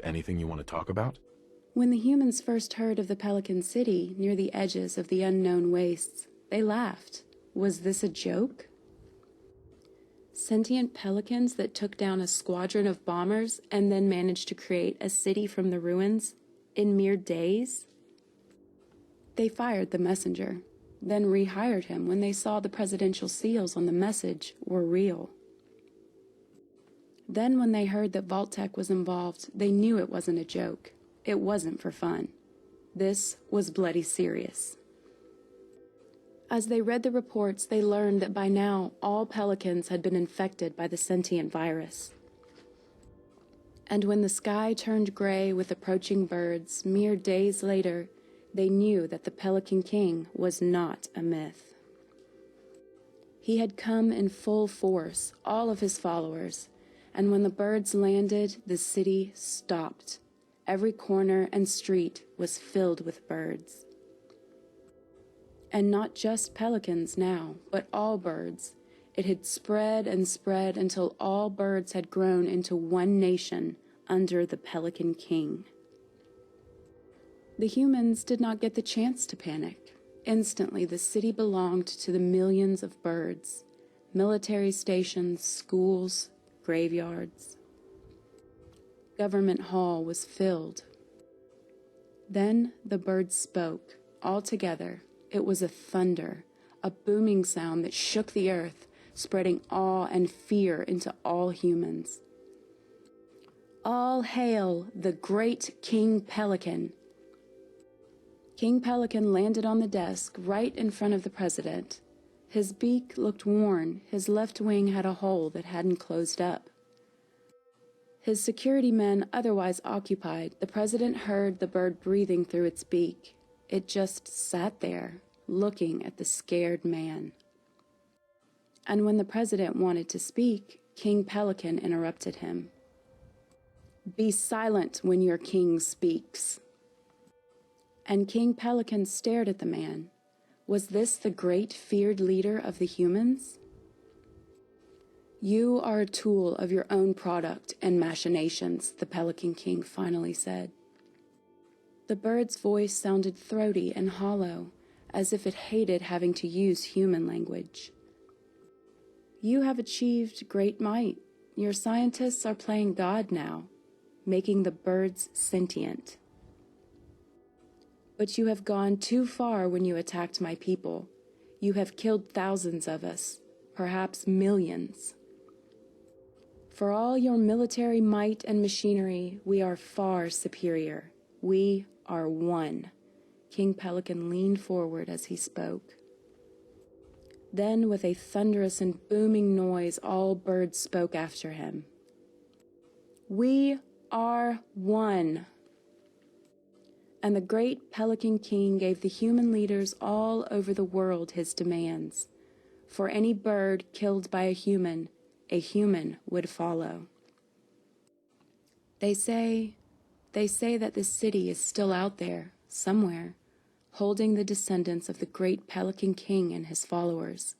Anything you want to talk about? When the humans first heard of the Pelican City near the edges of the unknown wastes, they laughed. Was this a joke? Sentient pelicans that took down a squadron of bombers and then managed to create a city from the ruins in mere days? They fired the messenger, then rehired him when they saw the presidential seals on the message were real. Then when they heard that Vault-Tec was involved, they knew it wasn't a joke. It wasn't for fun. This was bloody serious. As they read the reports, they learned that by now all pelicans had been infected by the sentient virus. And when the sky turned gray with approaching birds, mere days later, they knew that the Pelican King was not a myth. He had come in full force, all of his followers, and when the birds landed, the city stopped. Every corner and street was filled with birds. And not just pelicans now, but all birds. It had spread and spread until all birds had grown into one nation under the Pelican King. The humans did not get the chance to panic. Instantly, the city belonged to the millions of birds. Military stations, schools, graveyards. Government Hall was filled. Then the birds spoke, all together. It was a thunder, a booming sound that shook the earth, spreading awe and fear into all humans. All hail the great King Pelican! King Pelican landed on the desk right in front of the president. His beak looked worn, his left wing had a hole that hadn't closed up. His security men otherwise occupied, the president heard the bird breathing through its beak. It just sat there, looking at the scared man. And when the president wanted to speak, King Pelican interrupted him. "Be silent when your king speaks." And King Pelican stared at the man. Was this the great feared leader of the humans? "You are a tool of your own product and machinations," the Pelican King finally said. The bird's voice sounded throaty and hollow, as if it hated having to use human language. "You have achieved great might. Your scientists are playing God now, making the birds sentient. But you have gone too far when you attacked my people. You have killed thousands of us, perhaps millions. For all your military might and machinery, we are far superior. We are one." King Pelican leaned forward as he spoke. Then, with a thunderous and booming noise, all birds spoke after him. "We are one." And the great Pelican King gave the human leaders all over the world his demands. For any bird killed by a human would follow. They say that this city is still out there, somewhere, holding the descendants of the great Pelican King and his followers.